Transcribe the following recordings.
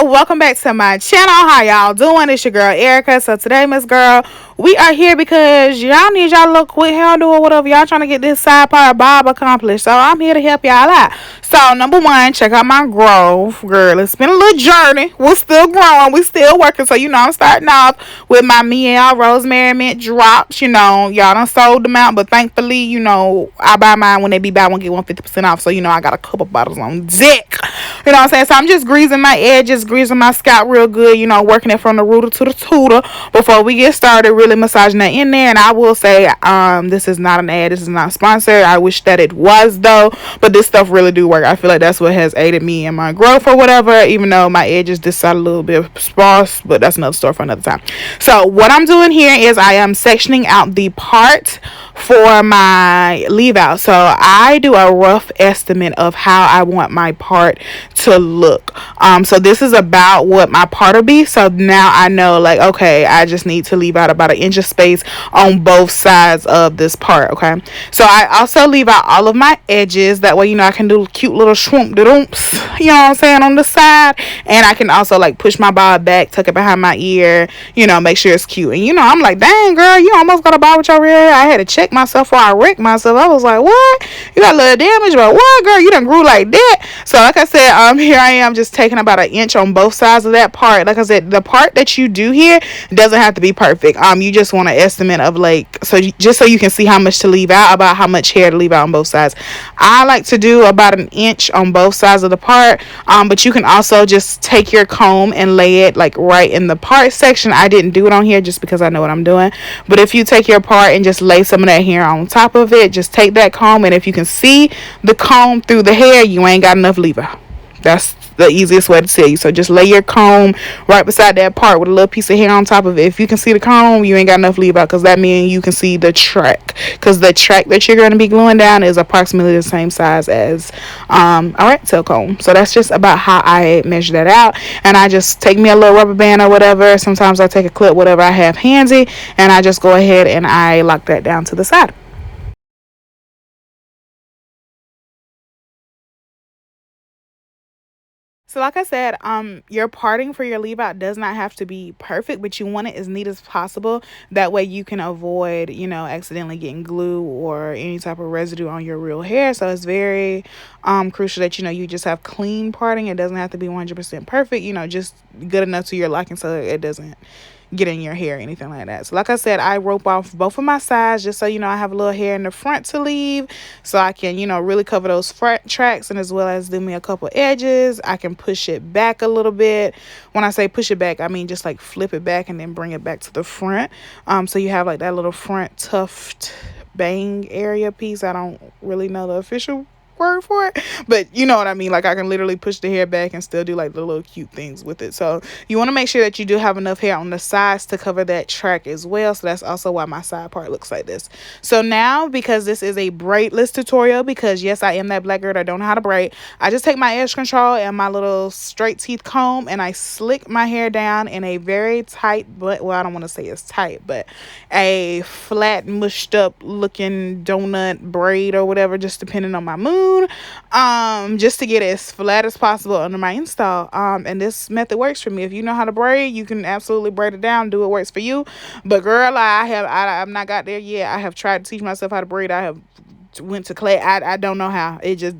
welcome back to my channel. How y'all doing? It's your girl Erica. So today, Miss Girl, we are here because y'all need y'all little quick hairdo or whatever. Y'all trying to get this side part bob accomplished. So I'm here to help y'all out. So number one, check out my growth, girl. It's been a little journey. We're still growing. We still working. So I'm starting off with my Miel Rosemary Mint drops. Y'all done sold them out, but thankfully, I buy mine when they be buy one get 150% off. So I got a couple bottles on deck. You know what I'm saying? So I'm just greasing my edges, greasing my scalp real good, working it from the rooter to the tutor before we get started, really massaging that in there. And I will say, this is not an ad, this is not sponsored. I wish that it was though, but this stuff really do work. I feel like that's what has aided me in my growth or whatever, even though my edges this side a little bit sparse, but that's another story for another time. So what I'm doing here is I am sectioning out the part for my leave out. So I do a rough estimate of how I want my part to look. So this is about what my part will be. So now I know, like, okay, I just need to leave out about 1 inch of space on both sides of this part. Okay, so I also leave out all of my edges, that way I can do cute little shrimp doomps, on the side. And I can also like push my bob back, tuck it behind my ear, make sure it's cute. And I'm like, dang girl, you almost got a bob with your real hair. I had to check myself before I wrecked myself. I was like, what? You got a little damage, but what, girl? You done grew like that. So like I said, here I am just taking about 1 inch on both sides of that part. Like I said, the part that you do here doesn't have to be perfect. You just want an estimate of just so you can see how much to leave out, about how much hair to leave out on both sides. I like to do about 1 inch on both sides of the part. But you can also just take your comb and lay it like right in the part section. I didn't do it on here just because I know what I'm doing. But if you take your part and just lay some of that hair on top of it, just take that comb, and if you can see the comb through the hair, you ain't got enough leave out. That's the easiest way to tell you. So just lay your comb right beside that part with a little piece of hair on top of it. If you can see the comb, you ain't got enough leave out, because that means you can see the track, because the track that you're going to be gluing down is approximately the same size as a rat tail comb. So that's just about how I measure that out. And I just take me a little rubber band or whatever. Sometimes I take a clip, whatever I have handy, and I just go ahead and I lock that down to the side. So like I said, your parting for your leave out does not have to be perfect, but you want it as neat as possible. That way you can avoid, accidentally getting glue or any type of residue on your real hair. So it's very crucial that, you just have clean parting. It doesn't have to be 100% perfect, just good enough to your liking so it doesn't get in your hair or anything like that. So like I said, I rope off both of my sides just so I have a little hair in the front to leave, so I can really cover those front tracks, and as well as do me a couple edges. I can push it back a little bit. When I say push it back, I mean just like flip it back and then bring it back to the front, so you have like that little front tuft bang area piece. I don't really know the official word for it, but you know what I mean. Like I can literally push the hair back and still do like the little cute things with it. So you want to make sure that you do have enough hair on the sides to cover that track as well. So that's also why my side part looks like this. So now, because this is a braidless tutorial, because yes, I am that black girl that don't know how to braid, I just take my edge control and my little straight teeth comb, and I slick my hair down in a very tight, but well, I don't want to say it's tight, but a flat mushed up looking donut braid or whatever, just depending on my mood, just to get it as flat as possible under my install. And this method works for me. If you know how to braid, you can absolutely braid it down, do it works for you. But girl, I've not got there yet. I have tried to teach myself how to braid. I have went to class. I don't know how. It just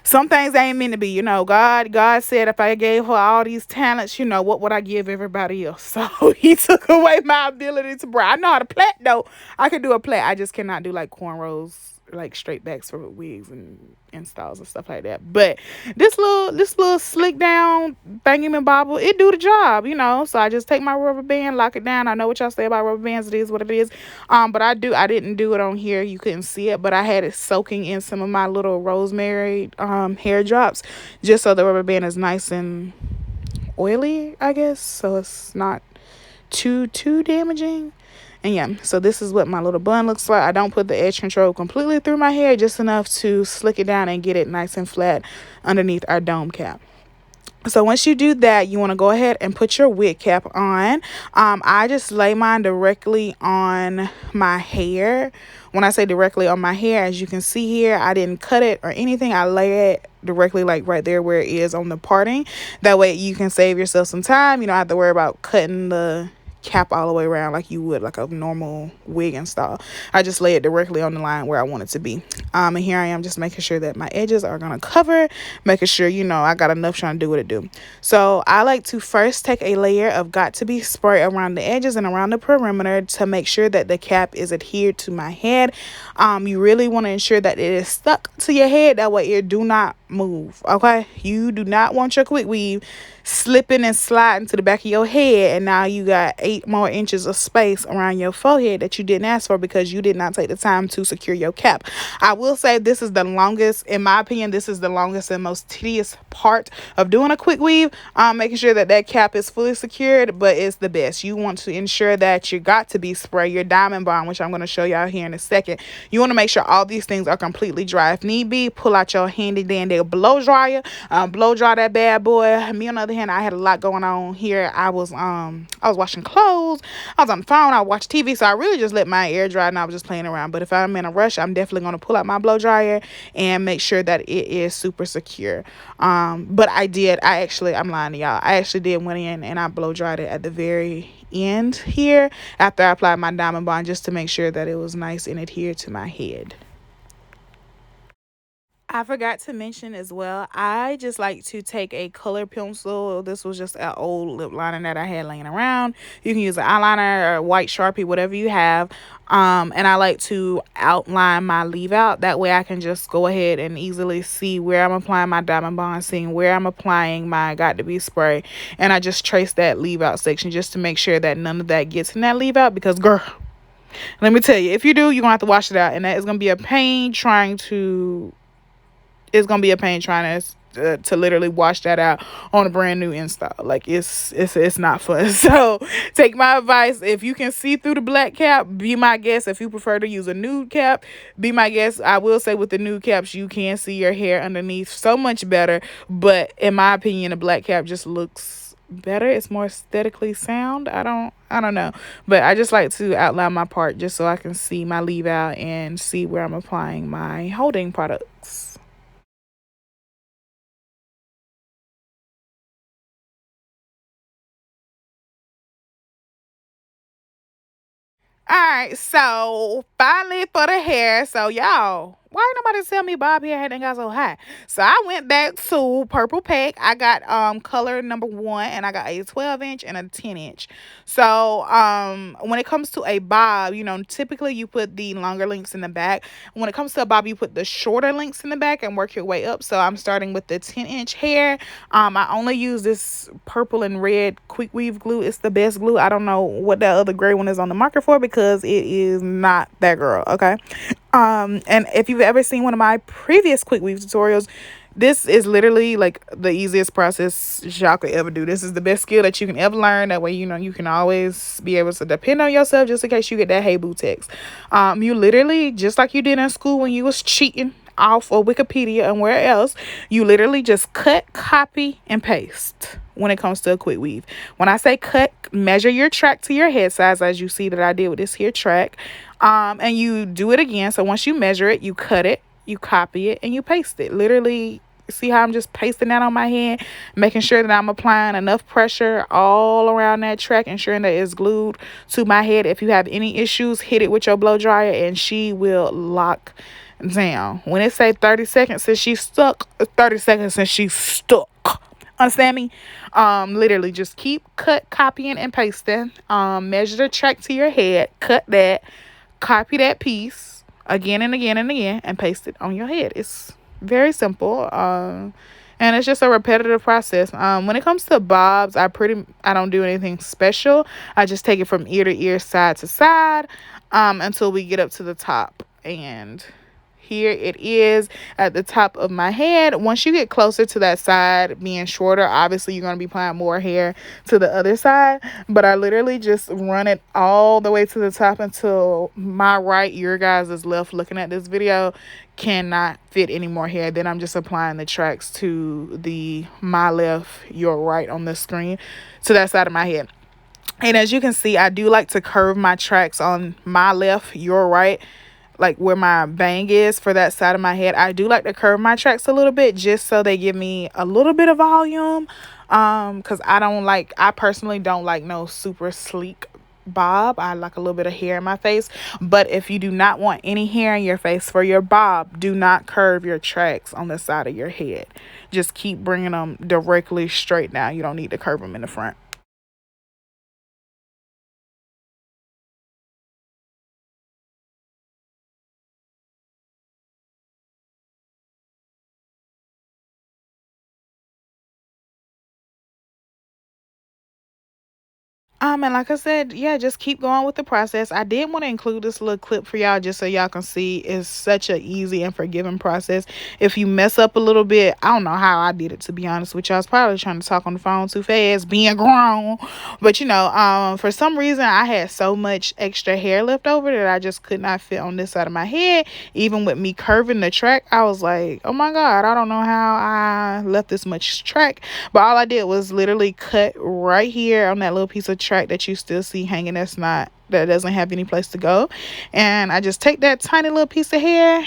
some things ain't meant to be. God said if I gave her all these talents, what would I give everybody else? So he took away my ability to braid. I know how to plait though. I can do a plait. I just cannot do like cornrows, like straight backs for wigs and installs and stuff like that. But this little slick down thingy-bobble, it do the job, So I just take my rubber band, lock it down. I know what y'all say about rubber bands. It is what it is. But I didn't do it on here. You couldn't see it, but I had it soaking in some of my little rosemary hair drops, just so the rubber band is nice and oily, I guess, so it's not too damaging. And yeah, so this is what my little bun looks like. I don't put the edge control completely through my hair, just enough to slick it down and get it nice and flat underneath our dome cap. So once you do that, you want to go ahead and put your wig cap on. I just lay mine directly on my hair. When I say directly on my hair, as you can see here, I didn't cut it or anything. I lay it directly like right there where it is on the parting. That way you can save yourself some time. You don't have to worry about cutting the cap all the way around like you would like a normal wig install. I just lay it directly on the line where I want it to be. And here I am just making sure that my edges are gonna cover, making sure, you know, I got enough trying to do what it do. So I like to first take a layer of Got To Be spray around the edges and around the perimeter to make sure that the cap is adhered to my head. You really want to ensure that it is stuck to your head, that way it do not move. Okay, you do not want your quick weave slipping and sliding to the back of your head, and now you got 8 more inches of space around your forehead that you didn't ask for because you did not take the time to secure your cap. I will say this is the longest, in my opinion, this is the longest and most tedious part of doing a quick weave, making sure that that cap is fully secured, but it's the best. You want to ensure that you Got To Be spray, your diamond bond, which I'm going to show y'all here in a second. You want to make sure all these things are completely dry. If need be, pull out your handy dandy blow dryer, blow dry that bad boy. Me on the other hand, I had a lot going on here. I was washing clothes, I was on the phone, I watched TV, so I really just let my air dry and I was just playing around. But if I'm in a rush, I'm definitely going to pull out my blow dryer and make sure that it is super secure. But I'm lying to y'all, I actually did went in and I blow dried it at the very end here after I applied my diamond bond, just to make sure that it was nice and adhered to my head. I forgot to mention as well, I just like to take a color pencil. This was just an old lip liner that I had laying around. You can use an eyeliner or white Sharpie, whatever you have. And I like to outline my leave out. That way I can just go ahead and easily see where I'm applying my diamond bond, seeing where I'm applying my Got To Be spray. And I just trace that leave out section just to make sure that none of that gets in that leave out, because girl, let me tell you, if you do, you're gonna have to wash it out, and that is gonna be a pain trying to literally wash that out on a brand new install. Like it's not fun. So take my advice. If you can see through the black cap, be my guest. If you prefer to use a nude cap, be my guest. I will say with the nude caps, you can see your hair underneath so much better, but in my opinion, a black cap just looks better. It's more aesthetically sound. I don't know, but I just like to outline my part just so I can see my leave out and see where I'm applying my holding products. All right, so finally for the hair. So y'all, why ain't nobody tell me bob hair hadn't got so high? So I went back to Purple Pack. I got color number 1, and I got a 12-inch and a 10-inch. So when it comes to a bob, you know, typically you put the longer links in the back. When it comes to a bob, you put the shorter links in the back and work your way up. So I'm starting with the 10-inch hair. I only use this purple and red Quickweave glue. It's the best glue. I don't know what that other gray one is on the market for, because it is not that girl. Okay. And if you've ever seen one of my previous quick weave tutorials, this is literally like the easiest process y'all could ever do. This is the best skill that you can ever learn. That way, you know, you can always be able to depend on yourself just in case you get that Heyy boo text. You literally, just like you did in school when you was cheating off of Wikipedia and where else, you literally just cut, copy, and paste when it comes to a quick weave. When I say cut, measure your track to your head size, as you see that I did with this here track, and you do it again. So once you measure it, you cut it, you copy it, and you paste it. Literally, see how I'm just pasting that on my head, making sure that I'm applying enough pressure all around that track, ensuring that it's glued to my head. If you have any issues, hit it with your blow dryer and she will lock down. When it say 30 seconds since she's stuck, 30 seconds since she's stuck. Understand me? Literally just keep copying and pasting. Measure the track to your head, cut that, copy that piece again and again and again, and paste it on your head. It's very simple. And it's just a repetitive process. When it comes to bobs, I don't do anything special. I just take it from ear to ear, side to side, until we get up to the top. And here it is at the top of my head. Once you get closer to that side being shorter, obviously you're going to be applying more hair to the other side, but I literally just run it all the way to the top until my right, your guys' left looking at this video, cannot fit any more hair. Then I'm just applying the tracks to my left, your right on the screen, to that side of my head. And as you can see, I do like to curve my tracks on my left, your right, like where my bang is for that side of my head, I do like to curve my tracks a little bit just so they give me a little bit of volume. Because I personally don't like no super sleek bob. I like a little bit of hair in my face. But if you do not want any hair in your face for your bob, do not curve your tracks on the side of your head. Just keep bringing them directly straight down. You don't need to curve them in the front. And like I said, yeah, just keep going with the process. I did want to include this little clip for y'all just so y'all can see it's such a easy and forgiving process. If you mess up a little bit, I don't know how I did it, to be honest with you. I was probably trying to talk on the phone too fast, being grown. But for some reason I had so much extra hair left over that I just could not fit on this side of my head. Even with me curving the track, I was like, oh my God, I don't know how I left this much track. But all I did was literally cut right here on that little piece of track that you still see hanging, that doesn't have any place to go. And I just take that tiny little piece of hair,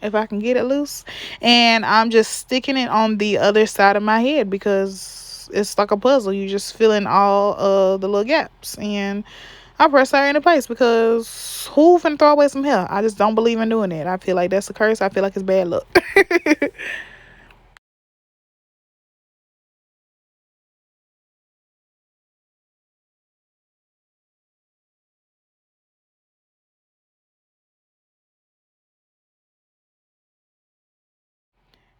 if I can get it loose, and I'm just sticking it on the other side of my head because it's like a puzzle. You just fill in all of the little gaps, and I press her into place because who finna throw away some hair? I just don't believe in doing it. I feel like that's a curse. I feel like it's bad luck.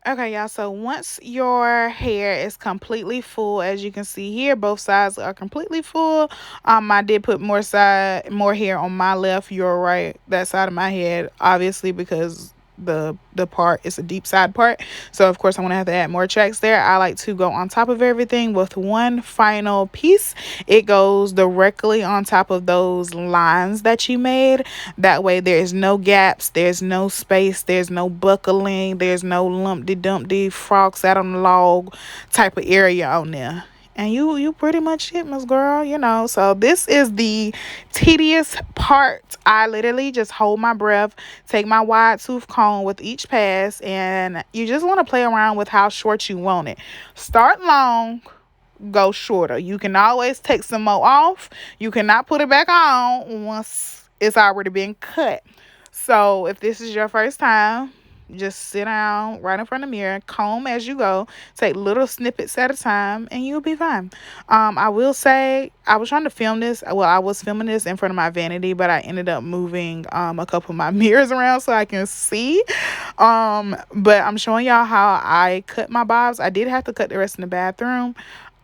Okay, y'all, so once your hair is completely full, as you can see here, both sides are completely full. I did put more hair on my left, your right, that side of my head, obviously, because the part is a deep side part, so of course I'm gonna have to add more tracks there. I like to go on top of everything with one final piece. It goes directly on top of those lines that you made. That way there's no gaps, there's no space, there's no buckling, there's no lumpty dumpty frogs out on the log type of area on there. And you pretty much hit, Miss Girl, So this is the tedious part. I literally just hold my breath, take my wide tooth comb with each pass, and you just want to play around with how short you want it. Start long, go shorter. You can always take some more off. You cannot put it back on once it's already been cut. So if this is your first time, just sit down right in front of the mirror, comb as you go, take little snippets at a time, and you'll be fine. I will say I was trying to film this. Well, I was filming this in front of my vanity, but I ended up moving a couple of my mirrors around so I can see. But I'm showing y'all how I cut my bobs. I did have to cut the rest in the bathroom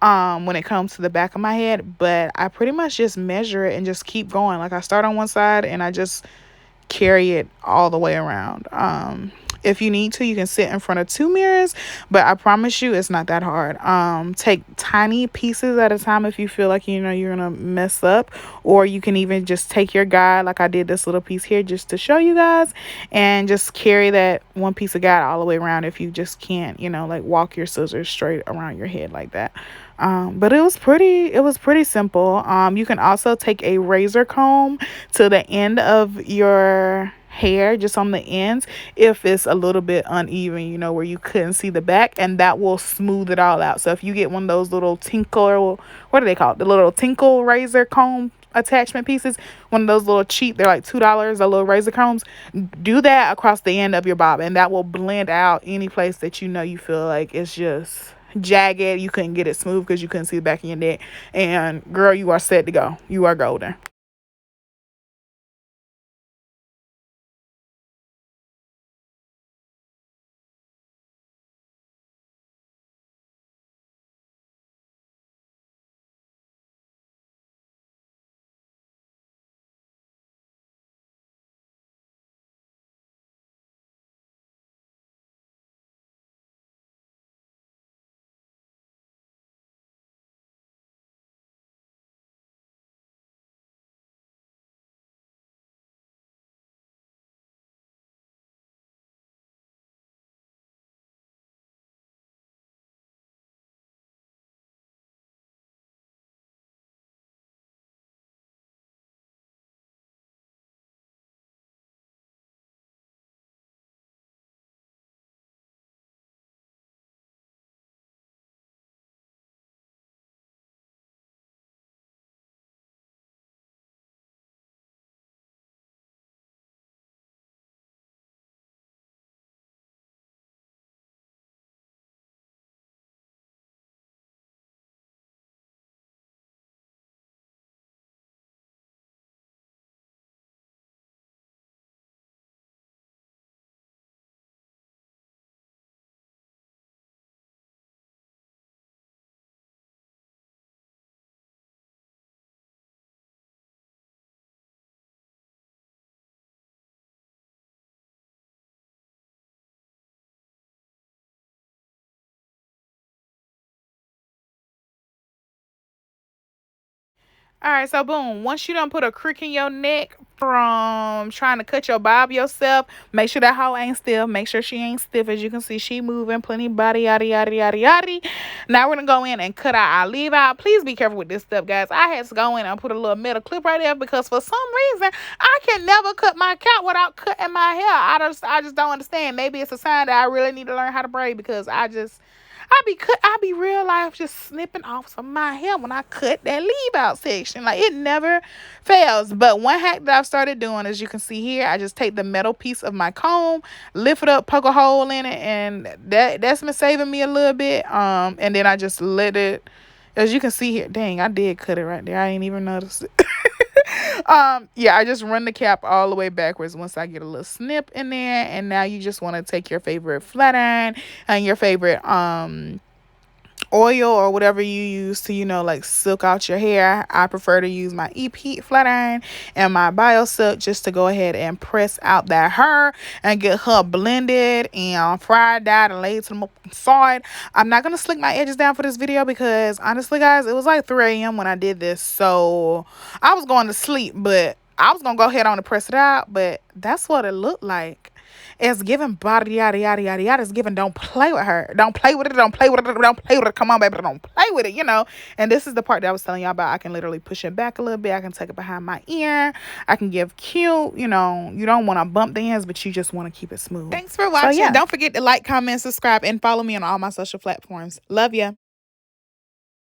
when it comes to the back of my head, but I pretty much just measure it and just keep going. Like I start on one side and I just carry it all the way around. If you need to, you can sit in front of two mirrors, but I promise you it's not that hard. Take tiny pieces at a time if you feel like you're gonna mess up, or you can even just take your guide, like I did this little piece here just to show you guys, and just carry that one piece of guide all the way around if you just can't like walk your scissors straight around your head like that. But it was pretty simple. You can also take a razor comb to the end of your hair, just on the ends, if it's a little bit uneven, where you couldn't see the back, and that will smooth it all out. So if you get one of those little tinkle, what do they call it, the little tinkle razor comb attachment pieces, one of those little cheap, they're like $2, a little razor combs, do that across the end of your bob, and that will blend out any place that you feel like it's just jagged, you couldn't get it smooth because you couldn't see the back of your neck. And girl, you are set to go. You are golden. All right, so boom, once you done put a crick in your neck from trying to cut your bob yourself, make sure that hoe ain't stiff. Make sure she ain't stiff. As you can see, she moving plenty body, yada, yada, yada, yada. Now we're going to go in and cut out our leave out. Please be careful with this stuff, guys. I had to go in and put a little metal clip right there because for some reason, I can never cut my cap without cutting my hair. I just don't understand. Maybe it's a sign that I really need to learn how to braid because I be real life just snipping off some of my hair when I cut that leave out section. Like, it never fails. But one hack that I've started doing, as you can see here, I just take the metal piece of my comb, lift it up, poke a hole in it, and that's been saving me a little bit. And then I just let it, as you can see here, dang, I did cut it right there. I ain't even noticed it. Yeah, I just run the cap all the way backwards once I get a little snip in there. And now you just want to take your favorite flat iron and your favorite oil or whatever you use to, like silk out your hair. I prefer to use my EP flat iron and my bio silk just to go ahead and press out that hair and get her blended and fried, dyed, and laid to the side. I'm not gonna slick my edges down for this video because honestly, guys, it was like 3 a.m. when I did this, so I was going to sleep, but I was gonna go ahead on and press it out. But that's what it looked like. It's giving body, yada, yada, yada, yada. It's giving don't play with her. Don't play with it. Don't play with it. Don't play with it. Come on, baby. Don't play with it, And this is the part that I was telling y'all about. I can literally push it back a little bit. I can take it behind my ear. I can give cute, you don't want to bump the ends, but you just want to keep it smooth. Thanks for watching. So, yeah. Don't forget to like, comment, subscribe, and follow me on all my social platforms. Love ya.